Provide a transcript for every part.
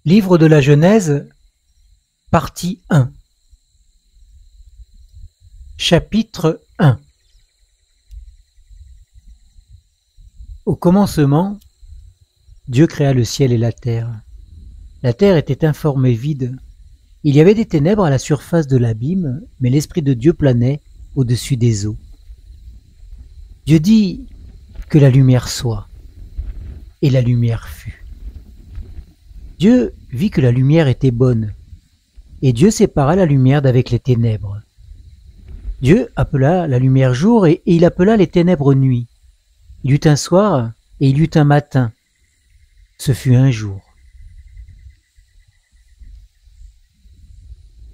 Livre de la Genèse, partie 1. Chapitre 1. Au commencement, Dieu créa le ciel et la terre. La terre était informe et vide. Il y avait des ténèbres à la surface de l'abîme, mais l'Esprit de Dieu planait au-dessus des eaux. Dieu dit que la lumière soit, et la lumière fut. Dieu vit que la lumière était bonne, et Dieu sépara la lumière d'avec les ténèbres. Dieu appela la lumière jour, et il appela les ténèbres nuit. Il y eut un soir, et il y eut un matin. Ce fut un jour.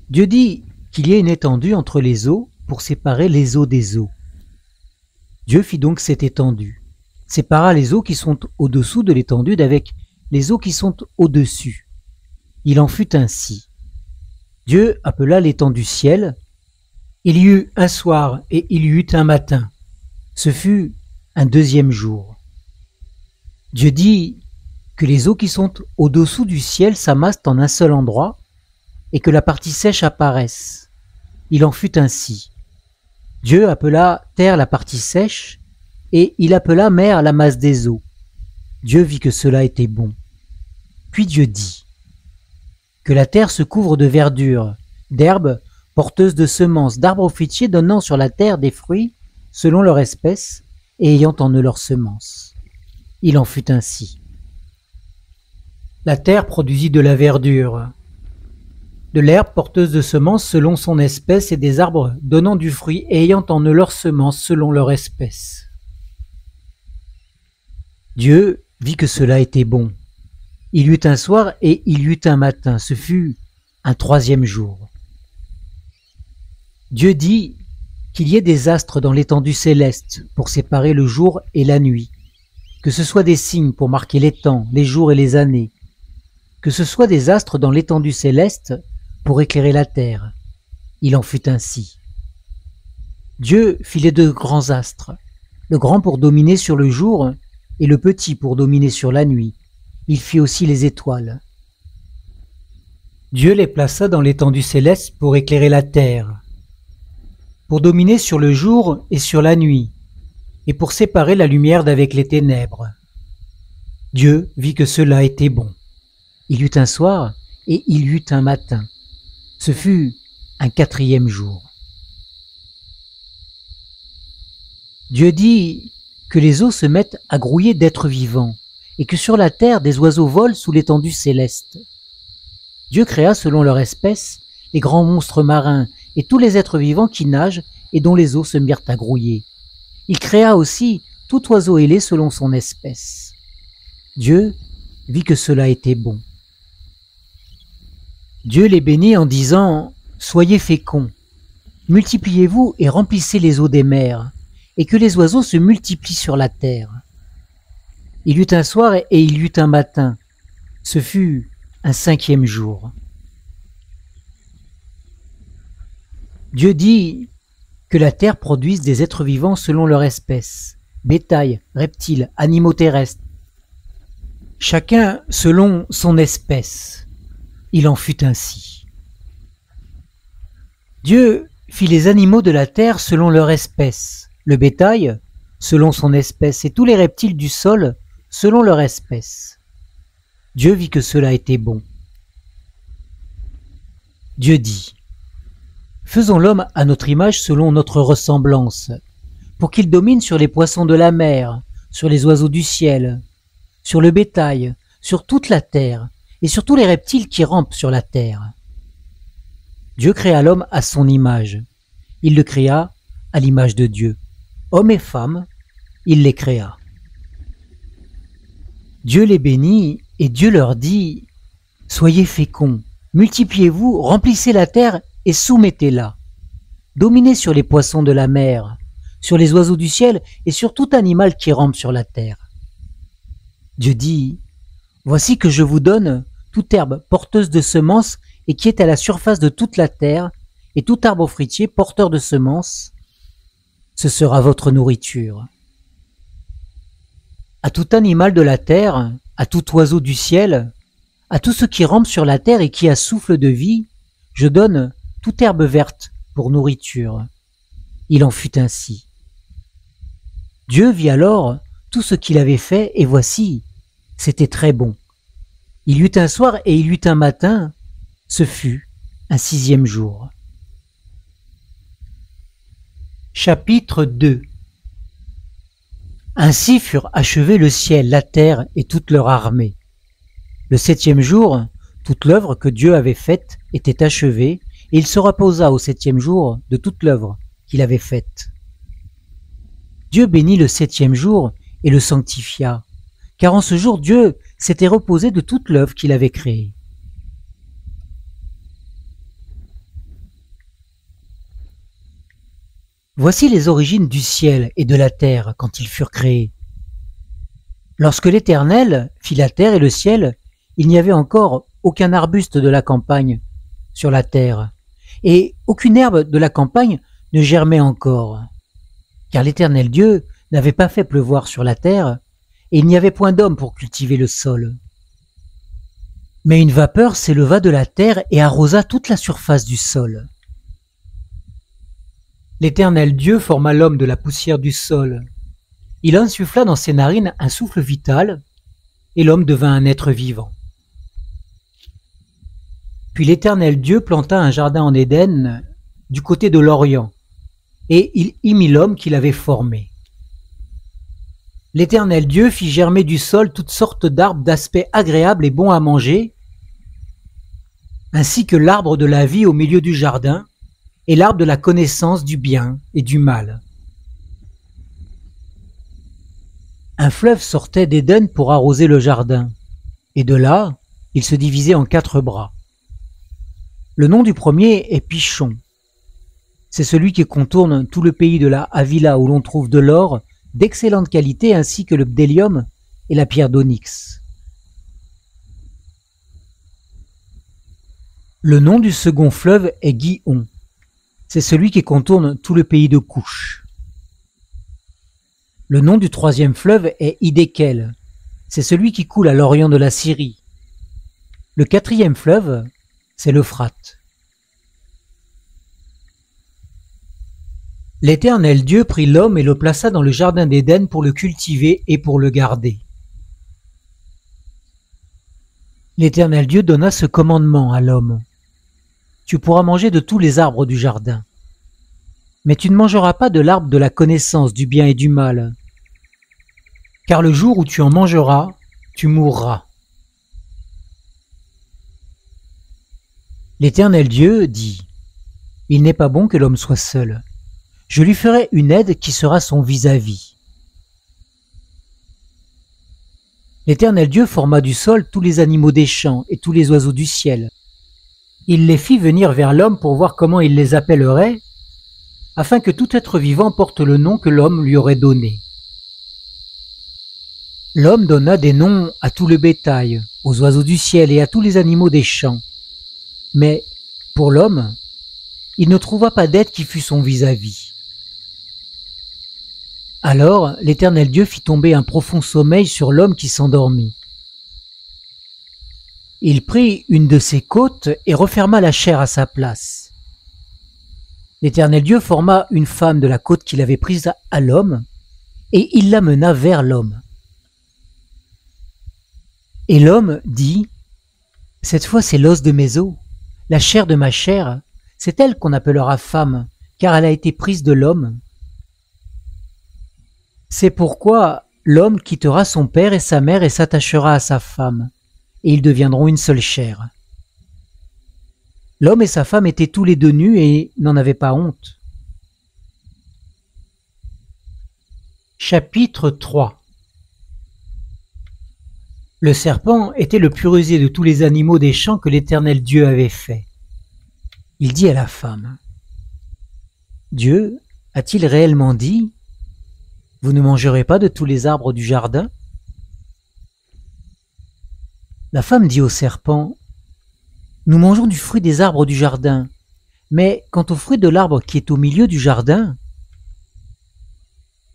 Dieu dit qu'il y ait une étendue entre les eaux pour séparer les eaux des eaux. Dieu fit donc cette étendue, sépara les eaux qui sont au-dessous de l'étendue d'avec les eaux qui sont au-dessus. Il en fut ainsi. Dieu appela l'étendue ciel. Il y eut un soir et il y eut un matin. Ce fut un deuxième jour. Dieu dit que les eaux qui sont au-dessous du ciel s'amassent en un seul endroit et que la partie sèche apparaisse. Il en fut ainsi. Dieu appela terre la partie sèche et il appela mer la masse des eaux. Dieu vit que cela était bon. Puis Dieu dit que la terre se couvre de verdure, d'herbes porteuses de semences, d'arbres fruitiers donnant sur la terre des fruits selon leur espèce et ayant en eux leurs semences. Il en fut ainsi. La terre produisit de la verdure, de l'herbe porteuse de semences selon son espèce et des arbres donnant du fruit et ayant en eux leurs semences selon leur espèce. Dieu vit que cela était bon. Il y eut un soir et il y eut un matin. Ce fut un troisième jour. Dieu dit qu'il y ait des astres dans l'étendue céleste pour séparer le jour et la nuit, que ce soit des signes pour marquer les temps, les jours et les années, que ce soit des astres dans l'étendue céleste pour éclairer la terre. Il en fut ainsi. Dieu fit les deux grands astres, le grand pour dominer sur le jour et le petit pour dominer sur la nuit. Il fit aussi les étoiles. Dieu les plaça dans l'étendue céleste pour éclairer la terre, pour dominer sur le jour et sur la nuit, et pour séparer la lumière d'avec les ténèbres. Dieu vit que cela était bon. Il y eut un soir et il y eut un matin. Ce fut un quatrième jour. Dieu dit que les eaux se mettent à grouiller d'êtres vivants, et que sur la terre des oiseaux volent sous l'étendue céleste. Dieu créa selon leur espèce les grands monstres marins et tous les êtres vivants qui nagent et dont les eaux se mirent à grouiller. Il créa aussi tout oiseau ailé selon son espèce. Dieu vit que cela était bon. Dieu les bénit en disant « Soyez féconds, multipliez-vous et remplissez les eaux des mers, et que les oiseaux se multiplient sur la terre. » Il y eut un soir et il y eut un matin. Ce fut un cinquième jour. Dieu dit que la terre produise des êtres vivants selon leur espèce, bétail, reptiles, animaux terrestres, chacun selon son espèce. Il en fut ainsi. Dieu fit les animaux de la terre selon leur espèce, le bétail selon son espèce et tous les reptiles du sol selon leur espèce. Dieu vit que cela était bon. Dieu dit « Faisons l'homme à notre image selon notre ressemblance, pour qu'il domine sur les poissons de la mer, sur les oiseaux du ciel, sur le bétail, sur toute la terre, et sur tous les reptiles qui rampent sur la terre. » Dieu créa l'homme à son image. Il le créa à l'image de Dieu. Hommes et femmes, il les créa. Dieu les bénit et Dieu leur dit « Soyez féconds, multipliez-vous, remplissez la terre et soumettez-la. Dominez sur les poissons de la mer, sur les oiseaux du ciel et sur tout animal qui rampe sur la terre. » Dieu dit « Voici que je vous donne toute herbe porteuse de semences et qui est à la surface de toute la terre, et tout arbre fruitier porteur de semences. Ce sera votre nourriture. À tout animal de la terre, à tout oiseau du ciel, À tout ce qui rampe sur la terre et qui a souffle de vie, je donne toute herbe verte pour nourriture. » Il en fut ainsi. Dieu vit alors tout ce qu'il avait fait, et voici, c'était très bon. Il y eut un soir et il y eut un matin, ce fut un 6e jour. Chapitre 2. Ainsi furent achevés le ciel, la terre et toute leur armée. Le 7e jour, toute l'œuvre que Dieu avait faite était achevée, et il se reposa au 7e jour de toute l'œuvre qu'il avait faite. Dieu bénit le 7e jour et le sanctifia, car en ce jour Dieu s'était reposé de toute l'œuvre qu'il avait créée. Voici les origines du ciel et de la terre quand ils furent créés. Lorsque l'Éternel fit la terre et le ciel, il n'y avait encore aucun arbuste de la campagne sur la terre, et aucune herbe de la campagne ne germait encore, car l'Éternel Dieu n'avait pas fait pleuvoir sur la terre, et il n'y avait point d'homme pour cultiver le sol. Mais une vapeur s'éleva de la terre et arrosa toute la surface du sol. L'Éternel Dieu forma l'homme de la poussière du sol. Il insuffla dans ses narines un souffle vital, et l'homme devint un être vivant. Puis l'Éternel Dieu planta un jardin en Éden, du côté de l'Orient, et il y mit l'homme qu'il avait formé. L'Éternel Dieu fit germer du sol toutes sortes d'arbres d'aspect agréable et bon à manger, ainsi que l'arbre de la vie au milieu du jardin, et l'arbre de la connaissance du bien et du mal. Un fleuve sortait d'Éden pour arroser le jardin, et de là, il se divisait en 4 bras. Le nom du premier est Pishon. C'est celui qui contourne tout le pays de la Havila où l'on trouve de l'or d'excellente qualité ainsi que le bdellium et la pierre d'onyx. Le nom du second fleuve est Gihon. C'est celui qui contourne tout le pays de Couche. Le nom du 3e fleuve est Hiddekel. C'est celui qui coule à l'orient de la Syrie. Le 4e fleuve, c'est l'Euphrate. L'Éternel Dieu prit l'homme et le plaça dans le jardin d'Éden pour le cultiver et pour le garder. L'Éternel Dieu donna ce commandement à l'homme. Tu pourras manger de tous les arbres du jardin, mais tu ne mangeras pas de l'arbre de la connaissance du bien et du mal, car le jour où tu en mangeras, tu mourras. L'Éternel Dieu dit, « Il n'est pas bon que l'homme soit seul. Je lui ferai une aide qui sera son vis-à-vis. » L'Éternel Dieu forma du sol tous les animaux des champs et tous les oiseaux du ciel. Il les fit venir vers l'homme pour voir comment il les appellerait, afin que tout être vivant porte le nom que l'homme lui aurait donné. L'homme donna des noms à tout le bétail, aux oiseaux du ciel et à tous les animaux des champs. Mais, pour l'homme, il ne trouva pas d'aide qui fût son vis-à-vis. Alors l'Éternel Dieu fit tomber un profond sommeil sur l'homme qui s'endormit. Il prit une de ses côtes et referma la chair à sa place. L'Éternel Dieu forma une femme de la côte qu'il avait prise à l'homme, et il l'amena vers l'homme. Et l'homme dit, « Cette fois c'est l'os de mes os, la chair de ma chair, c'est elle qu'on appellera femme, car elle a été prise de l'homme. C'est pourquoi l'homme quittera son père et sa mère et s'attachera à sa femme, et ils deviendront une seule chair. » L'homme et sa femme étaient tous les deux nus et n'en avaient pas honte. Chapitre 3. Le serpent était le plus rusé de tous les animaux des champs que l'Éternel Dieu avait fait. Il dit à la femme, « Dieu a-t-il réellement dit, « Vous ne mangerez pas de tous les arbres du jardin ?» La femme dit au serpent, « Nous mangeons du fruit des arbres du jardin, mais quant au fruit de l'arbre qui est au milieu du jardin,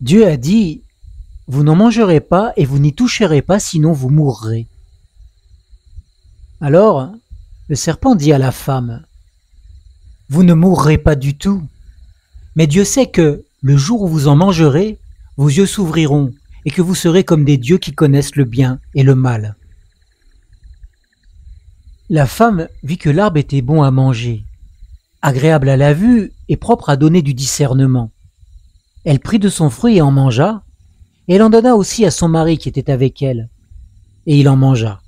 Dieu a dit, « Vous n'en mangerez pas et vous n'y toucherez pas, sinon vous mourrez. » Alors, le serpent dit à la femme, « Vous ne mourrez pas du tout, mais Dieu sait que, le jour où vous en mangerez, vos yeux s'ouvriront et que vous serez comme des dieux qui connaissent le bien et le mal. » La femme vit que l'arbre était bon à manger, agréable à la vue et propre à donner du discernement. Elle prit de son fruit et en mangea, et elle en donna aussi à son mari qui était avec elle, et il en mangea.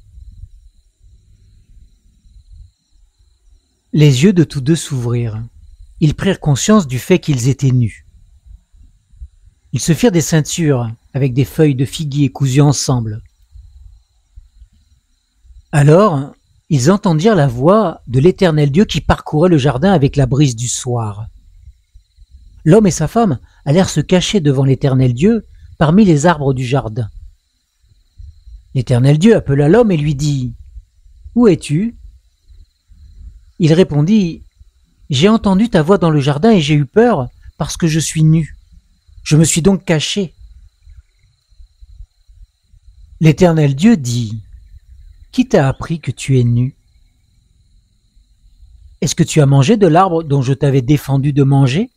Les yeux de tous deux s'ouvrirent. Ils prirent conscience du fait qu'ils étaient nus. Ils se firent des ceintures avec des feuilles de figuier cousues ensemble. Alors, ils entendirent la voix de l'Éternel Dieu qui parcourait le jardin avec la brise du soir. L'homme et sa femme allèrent se cacher devant l'Éternel Dieu parmi les arbres du jardin. L'Éternel Dieu appela l'homme et lui dit, « Où es-tu » Il répondit, « J'ai entendu ta voix dans le jardin et j'ai eu peur parce que je suis nu. Je me suis donc caché. » L'Éternel Dieu dit, « Qui t'a appris que tu es nu? Est-ce que tu as mangé de l'arbre dont je t'avais défendu de manger ?»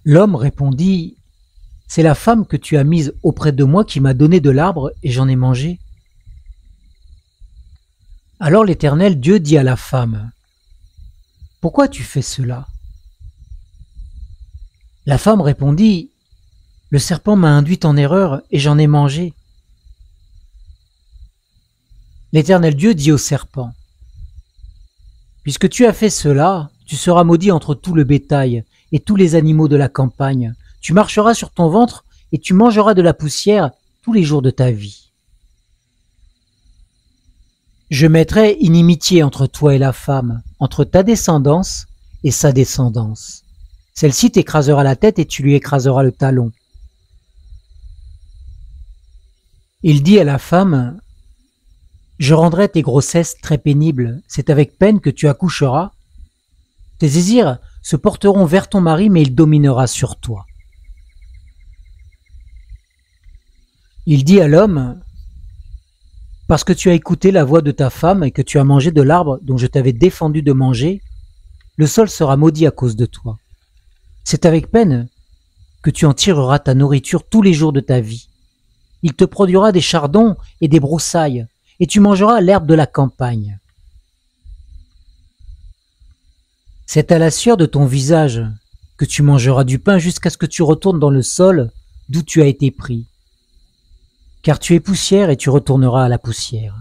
L'homme répondit, « C'est la femme que tu as mise auprès de moi qui m'a donné de l'arbre et j'en ai mangé. » Alors l'Éternel Dieu dit à la femme, « Pourquoi tu fais cela ?» La femme répondit, « Le serpent m'a induite en erreur et j'en ai mangé. » L'Éternel Dieu dit au serpent, « Puisque tu as fait cela, tu seras maudit entre tout le bétail et tous les animaux de la campagne. Tu marcheras sur ton ventre et tu mangeras de la poussière tous les jours de ta vie. Je mettrai inimitié entre toi et la femme, entre ta descendance et sa descendance. Celle-ci t'écrasera la tête et tu lui écraseras le talon. » Il dit à la femme, « Je rendrai tes grossesses très pénibles, c'est avec peine que tu accoucheras. Tes désirs se porteront vers ton mari, mais il dominera sur toi. » Il dit à l'homme, « Parce que tu as écouté la voix de ta femme et que tu as mangé de l'arbre dont je t'avais défendu de manger, le sol sera maudit à cause de toi. C'est avec peine que tu en tireras ta nourriture tous les jours de ta vie. Il te produira des chardons et des broussailles, et tu mangeras l'herbe de la campagne. C'est à la sueur de ton visage que tu mangeras du pain jusqu'à ce que tu retournes dans le sol d'où tu as été pris. Car tu es poussière et tu retourneras à la poussière. »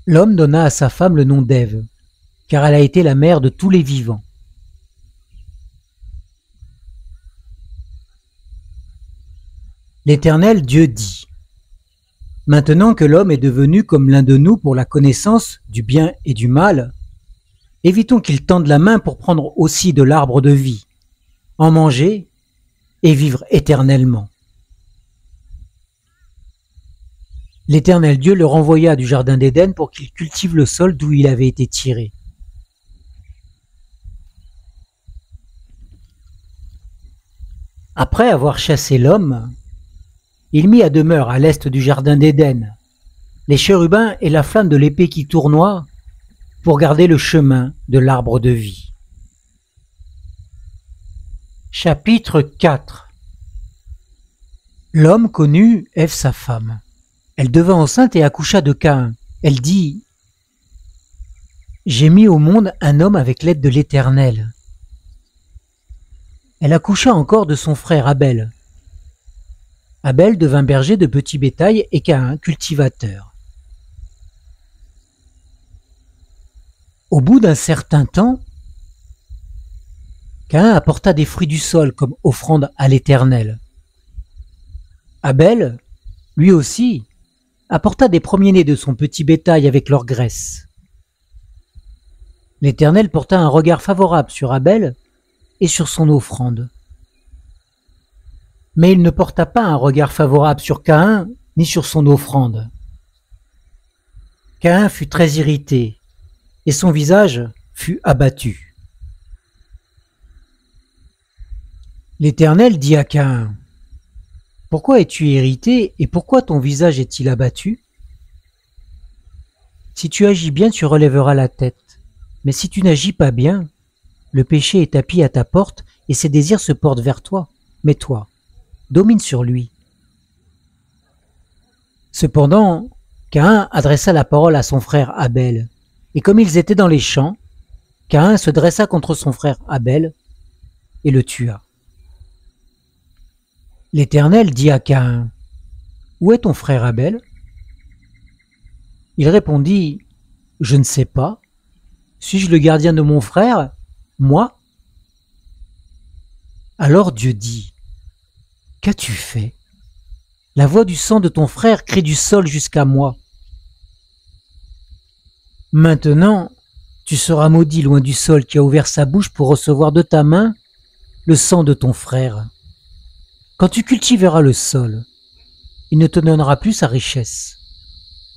L'homme donna à sa femme le nom d'Ève, car elle a été la mère de tous les vivants. L'Éternel Dieu dit, « Maintenant que l'homme est devenu comme l'un de nous pour la connaissance du bien et du mal, évitons qu'il tende la main pour prendre aussi de l'arbre de vie, en manger et vivre éternellement. » L'Éternel Dieu le renvoya du jardin d'Éden pour qu'il cultive le sol d'où il avait été tiré. Après avoir chassé l'homme, il mit à demeure à l'est du jardin d'Éden les chérubins et la flamme de l'épée qui tournoie pour garder le chemin de l'arbre de vie. Chapitre 4. L'homme connut Ève sa femme. Elle devint enceinte et accoucha de Caïn. Elle dit, « J'ai mis au monde un homme avec l'aide de l'Éternel. » Elle accoucha encore de son frère Abel. Abel devint berger de petit bétail et Caïn cultivateur. Au bout d'un certain temps, Caïn apporta des fruits du sol comme offrande à l'Éternel. Abel, lui aussi, apporta des premiers-nés de son petit bétail avec leur graisse. L'Éternel porta un regard favorable sur Abel et sur son offrande. Mais il ne porta pas un regard favorable sur Caïn ni sur son offrande. Caïn fut très irrité et son visage fut abattu. L'Éternel dit à Caïn, Pourquoi es-tu irrité et pourquoi ton visage est-il abattu? Si tu agis bien, tu relèveras la tête. Mais si tu n'agis pas bien, le péché est tapis à ta porte et ses désirs se portent vers toi. Mais toi, domine sur lui. Cependant, Caïn adressa la parole à son frère Abel. Et comme ils étaient dans les champs, Caïn se dressa contre son frère Abel et le tua. L'Éternel dit à Caïn, « Où est ton frère Abel ?» Il répondit, « Je ne sais pas. Suis-je le gardien de mon frère, moi ?» Alors Dieu dit, « Qu'as-tu fait ? La voix du sang de ton frère crie du sol jusqu'à moi. Maintenant, tu seras maudit loin du sol qui a ouvert sa bouche pour recevoir de ta main le sang de ton frère. Quand tu cultiveras le sol, il ne te donnera plus sa richesse.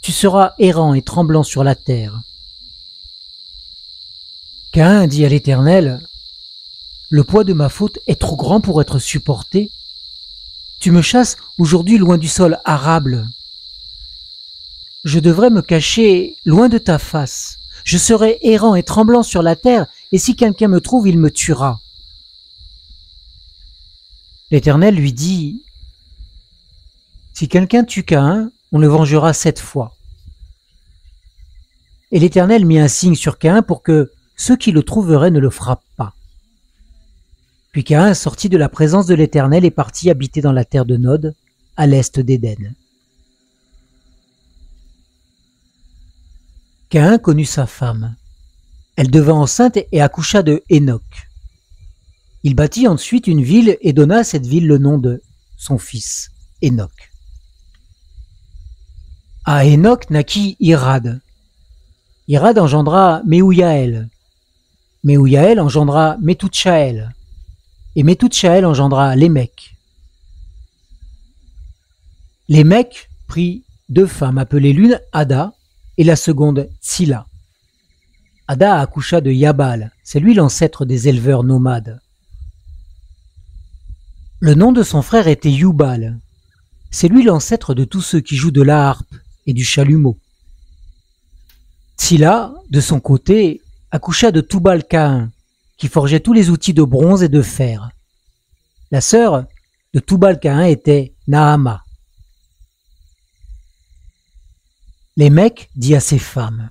Tu seras errant et tremblant sur la terre. » Caïn dit à l'Éternel, « Le poids de ma faute est trop grand pour être supporté. Tu me chasses aujourd'hui loin du sol arable. Je devrais me cacher loin de ta face. Je serai errant et tremblant sur la terre, et si quelqu'un me trouve, il me tuera. » L'Éternel lui dit, « Si quelqu'un tue Caïn, on le vengera 7 fois. » Et l'Éternel mit un signe sur Caïn pour que ceux qui le trouveraient ne le frappent pas. Puis Caïn sortit de la présence de l'Éternel et partit habiter dans la terre de Nod, à l'est d'Éden. Caïn connut sa femme. Elle devint enceinte et accoucha de Hénoc. Il bâtit ensuite une ville et donna à cette ville le nom de son fils, Hénoc. À Hénoc naquit Irad. Irad engendra Mehujaël. Mehujaël engendra Methutchaël. Et Methutchaël engendra Lémec. Lémec prit 2 femmes appelées l'une Ada et la seconde Tsila. Ada accoucha de Yabal, c'est lui l'ancêtre des éleveurs nomades. Le nom de son frère était Yubal, c'est lui l'ancêtre de tous ceux qui jouent de la harpe et du chalumeau. Tsila, de son côté, accoucha de Tubal-Caïn, qui forgeait tous les outils de bronze et de fer. La sœur de Tubal-Caïn était Nahama. Lémec dit à ses femmes,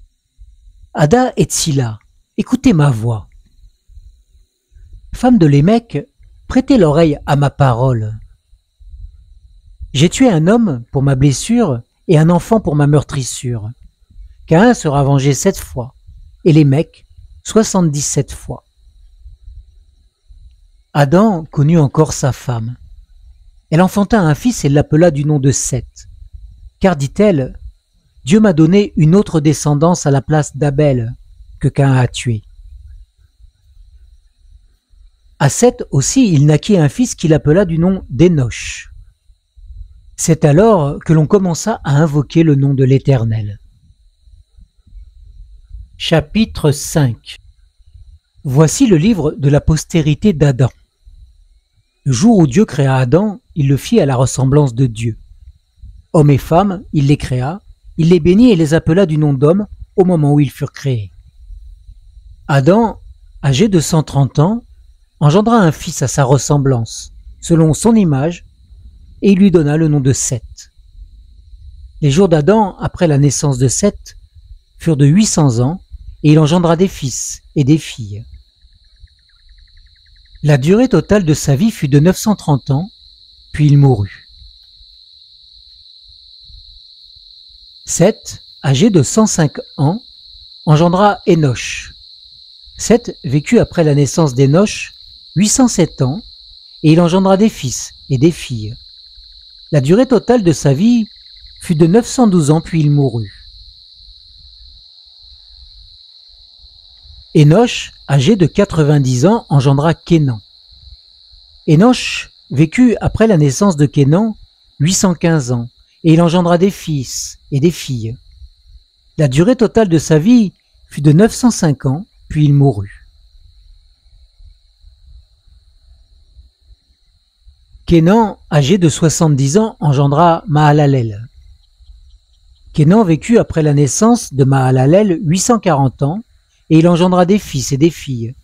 « Ada et Tsila, écoutez ma voix. Femmes de Lémec, prêtez l'oreille à ma parole. J'ai tué un homme pour ma blessure et un enfant pour ma meurtrissure. Caïn sera vengé 7 fois, et Lémec 77 fois. » Adam connut encore sa femme. Elle enfanta un fils et l'appela du nom de Seth. Car, dit-elle, Dieu m'a donné une autre descendance à la place d'Abel, que Caïn a tué. À Seth aussi, il naquit un fils qu'il appela du nom d'Énoch. C'est alors que l'on commença à invoquer le nom de l'Éternel. Chapitre 5. Voici le livre de la postérité d'Adam. Le jour où Dieu créa Adam, il le fit à la ressemblance de Dieu. Hommes et femmes, il les créa, il les bénit et les appela du nom d'hommes au moment où ils furent créés. Adam, âgé de 130 ans, engendra un fils à sa ressemblance, selon son image, et il lui donna le nom de Seth. Les jours d'Adam, après la naissance de Seth, furent de 800 ans, et il engendra des fils et des filles. La durée totale de sa vie fut de 930 ans, puis il mourut. Seth, âgé de 105 ans, engendra Énoch. Seth vécut après la naissance d'Énoch 807 ans, et il engendra des fils et des filles. La durée totale de sa vie fut de 912 ans, puis il mourut. Énoch, âgé de 90 ans, engendra Kénan. Énoch vécut après la naissance de Kénan 815 ans, et il engendra des fils et des filles. La durée totale de sa vie fut de 905 ans, puis il mourut. Kénan, âgé de 70 ans, engendra Mahalalel. Kénan vécut après la naissance de Mahalalel 840 ans, et il engendra des fils et des filles.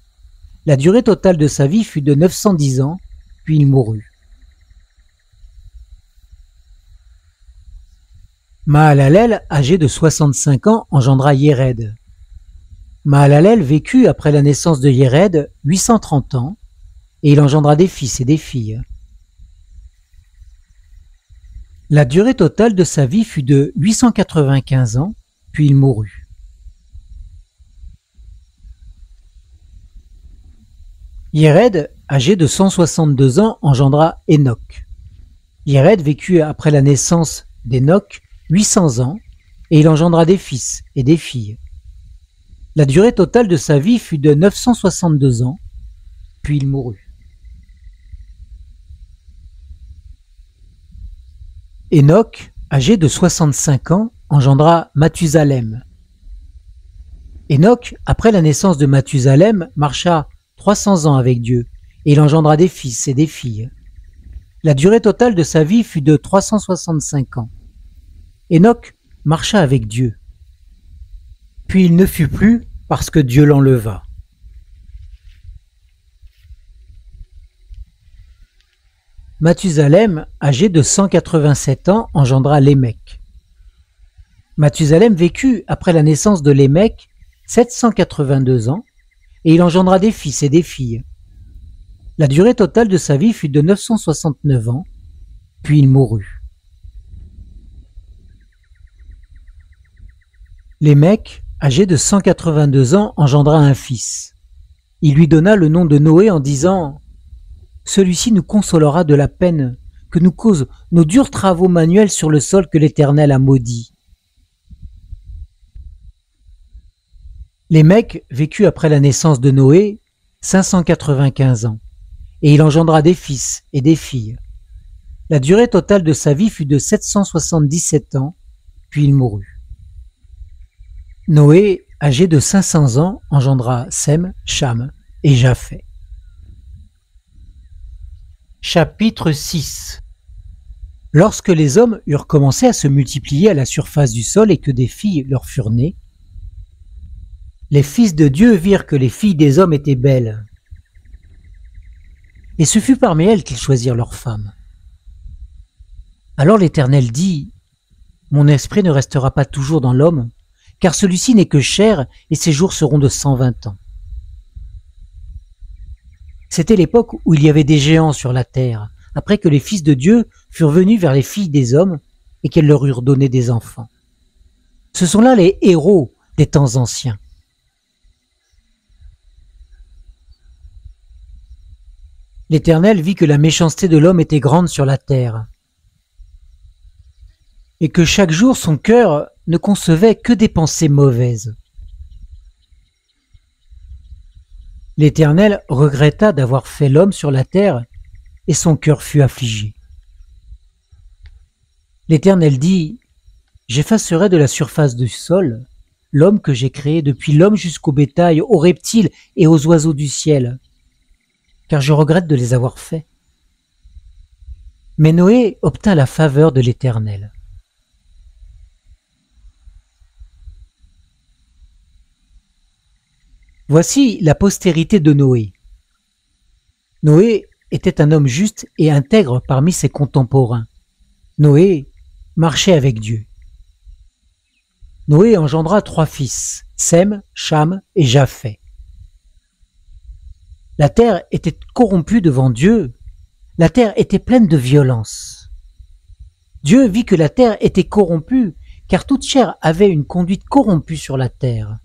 La durée totale de sa vie fut de 910 ans, puis il mourut. Mahalalel, âgé de 65 ans, engendra Yéred. Mahalalel vécut après la naissance de Yéred 830 ans, et il engendra des fils et des filles. La durée totale de sa vie fut de 895 ans, puis il mourut. Yéred, âgé de 162 ans, engendra Enoch. Yéred vécut après la naissance d'Enoch 800 ans, et il engendra des fils et des filles. La durée totale de sa vie fut de 962 ans, puis il mourut. Enoch, âgé de 65 ans, engendra Mathusalem. Enoch, après la naissance de Mathusalem, marcha 300 ans avec Dieu, et il engendra des fils et des filles. La durée totale de sa vie fut de 365 ans. Enoch marcha avec Dieu. Puis il ne fut plus parce que Dieu l'enleva. Mathusalem, âgé de 187 ans, engendra Lémec. Mathusalem vécut après la naissance de Lémec 782 ans, et il engendra des fils et des filles. La durée totale de sa vie fut de 969 ans, puis il mourut. Lémec, âgé de 182 ans, engendra un fils. Il lui donna le nom de Noé en disant « Celui-ci nous consolera de la peine que nous causent nos durs travaux manuels sur le sol que l'Éternel a maudit. » Lémec vécut après la naissance de Noé 595 ans, et il engendra des fils et des filles. La durée totale de sa vie fut de 777 ans, puis il mourut. Noé, âgé de 500 ans, engendra Sem, Cham et Japheth. Chapitre 6. Lorsque les hommes eurent commencé à se multiplier à la surface du sol et que des filles leur furent nées, les fils de Dieu virent que les filles des hommes étaient belles. Et ce fut parmi elles qu'ils choisirent leurs femmes. Alors l'Éternel dit : « Mon esprit ne restera pas toujours dans l'homme, car celui-ci n'est que chair et ses jours seront de 120 ans. » C'était l'époque où il y avait des géants sur la terre, après que les fils de Dieu furent venus vers les filles des hommes et qu'elles leur eurent donné des enfants. Ce sont là les héros des temps anciens. L'Éternel vit que la méchanceté de l'homme était grande sur la terre, et que chaque jour son cœur ne concevait que des pensées mauvaises. L'Éternel regretta d'avoir fait l'homme sur la terre, et son cœur fut affligé. L'Éternel dit : « J'effacerai de la surface du sol l'homme que j'ai créé, depuis l'homme jusqu'au bétail, aux reptiles et aux oiseaux du ciel, car je regrette de les avoir faits. » Mais Noé obtint la faveur de l'Éternel. Voici la postérité de Noé. Noé était un homme juste et intègre parmi ses contemporains. Noé marchait avec Dieu. Noé engendra 3 fils, Sem, Cham et Japheth. La terre était corrompue devant Dieu. La terre était pleine de violence. Dieu vit que la terre était corrompue, car toute chair avait une conduite corrompue sur la terre.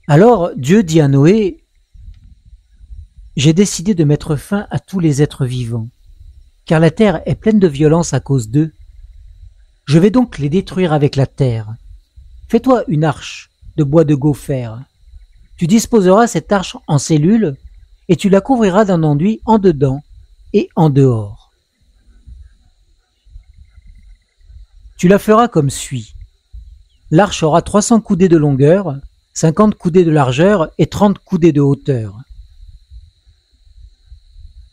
Alors Dieu dit à Noé : « J'ai décidé de mettre fin à tous les êtres vivants, car la terre est pleine de violence à cause d'eux. Je vais donc les détruire avec la terre. Fais-toi une arche de bois de gopher. Tu disposeras cette arche en cellules et tu la couvriras d'un enduit en dedans et en dehors. Tu la feras comme suit. L'arche aura 300 coudées de longueur, 50 coudées de largeur et 30 coudées de hauteur.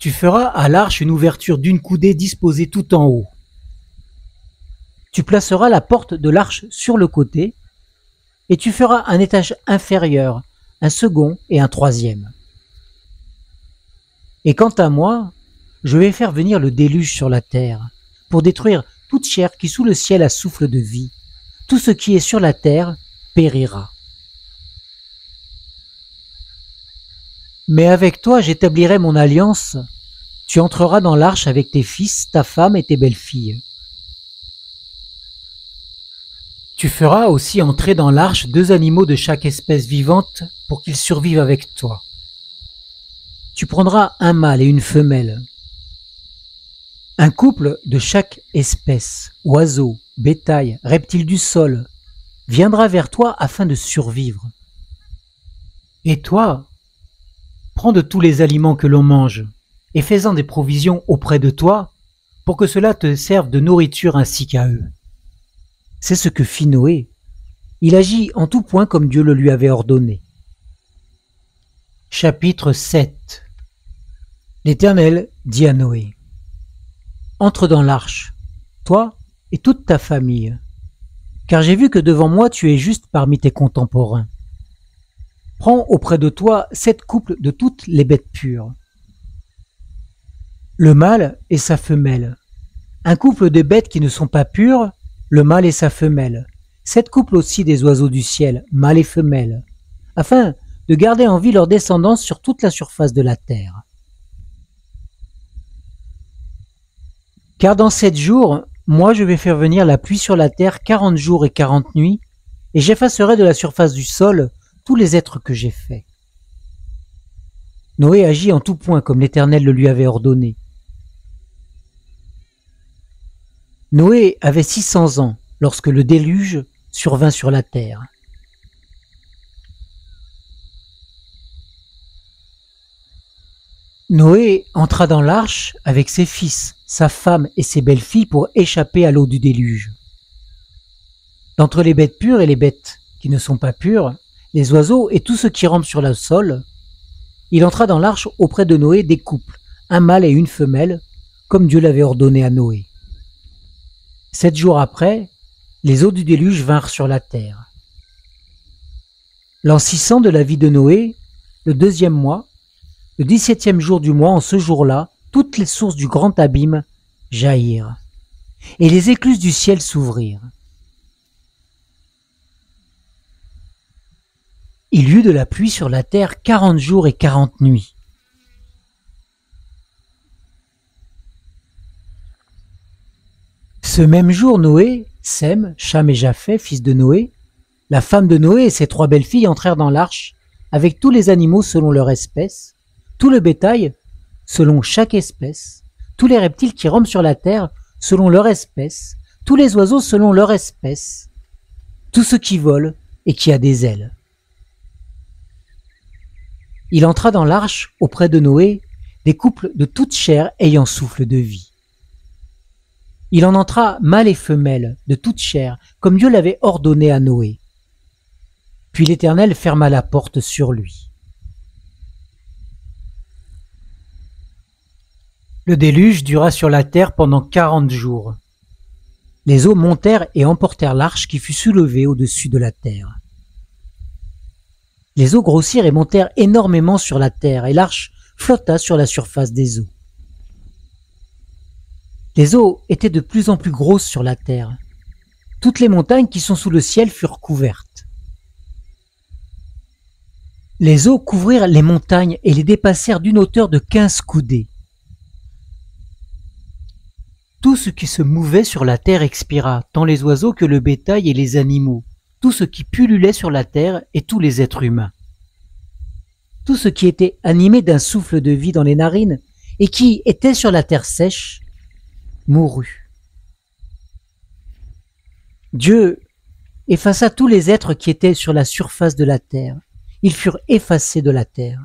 Tu feras à l'arche une ouverture d'une coudée disposée tout en haut. Tu placeras la porte de l'arche sur le côté et tu feras un étage inférieur, un second et un troisième. Et quant à moi, je vais faire venir le déluge sur la terre pour détruire toute chair qui sous le ciel a souffle de vie. Tout ce qui est sur la terre périra. Mais avec toi j'établirai mon alliance. Tu entreras dans l'arche avec tes fils, ta femme et tes belles-filles. Tu feras aussi entrer dans l'arche 2 animaux de chaque espèce vivante pour qu'ils survivent avec toi. Tu prendras un mâle et une femelle. Un couple de chaque espèce, oiseaux, bétail, reptiles du sol, viendra vers toi afin de survivre. Et toi, prends de tous les aliments que l'on mange et fais-en des provisions auprès de toi pour que cela te serve de nourriture ainsi qu'à eux. C'est ce que fit Noé. Il agit en tout point comme Dieu le lui avait ordonné. Chapitre 7. L'Éternel dit à Noé: Entre dans l'arche, toi et toute ta famille, car j'ai vu que devant moi tu es juste parmi tes contemporains. Prends auprès de toi 7 couples de toutes les bêtes pures, le mâle et sa femelle, un couple de bêtes qui ne sont pas pures, le mâle et sa femelle, 7 couples aussi des oiseaux du ciel, mâle et femelle, afin de garder en vie leur descendance sur toute la surface de la terre. Car dans 7 jours, moi je vais faire venir la pluie sur la terre 40 jours et 40 nuits, et j'effacerai de la surface du sol tous les êtres que j'ai faits. Noé agit en tout point comme l'Éternel le lui avait ordonné. Noé avait 600 ans lorsque le déluge survint sur la terre. Noé entra dans l'arche avec ses fils, sa femme et ses belles-filles pour échapper à l'eau du déluge. D'entre les bêtes pures et les bêtes qui ne sont pas pures, les oiseaux et tout ce qui rampe sur le sol, il entra dans l'arche auprès de Noé des couples, un mâle et une femelle, comme Dieu l'avait ordonné à Noé. 7 jours après, les eaux du déluge vinrent sur la terre. L'an 600 de la vie de Noé, le 2e mois, le 17e jour du mois, en ce jour-là, toutes les sources du grand abîme jaillirent, et les écluses du ciel s'ouvrirent. Il y eut de la pluie sur la terre 40 jours et 40 nuits. Ce même jour, Noé, Sem, Cham et Japheth, fils de Noé, la femme de Noé et ses 3 belles-filles entrèrent dans l'arche avec tous les animaux selon leur espèce, tout le bétail selon chaque espèce, tous les reptiles qui rampent sur la terre selon leur espèce, tous les oiseaux selon leur espèce, tout ce qui vole et qui a des ailes. Il entra dans l'arche auprès de Noé des couples de toute chair ayant souffle de vie. Il en entra mâle et femelle de toute chair, comme Dieu l'avait ordonné à Noé. Puis l'Éternel ferma la porte sur lui. Le déluge dura sur la terre pendant 40 jours. Les eaux montèrent et emportèrent l'arche qui fut soulevée au-dessus de la terre. Les eaux grossirent et montèrent énormément sur la terre, et l'arche flotta sur la surface des eaux. Les eaux étaient de plus en plus grosses sur la terre. Toutes les montagnes qui sont sous le ciel furent couvertes. Les eaux couvrirent les montagnes et les dépassèrent d'une hauteur de 15 coudées. Tout ce qui se mouvait sur la terre expira, tant les oiseaux que le bétail et les animaux, tout ce qui pullulait sur la terre et tous les êtres humains. Tout ce qui était animé d'un souffle de vie dans les narines et qui était sur la terre sèche mourut. Dieu effaça tous les êtres qui étaient sur la surface de la terre. Ils furent effacés de la terre.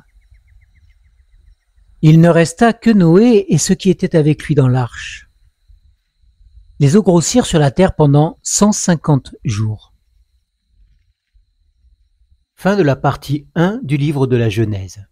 Il ne resta que Noé et ceux qui étaient avec lui dans l'arche. Les eaux grossirent sur la terre pendant 150 jours. Fin de la partie 1 du livre de la Genèse.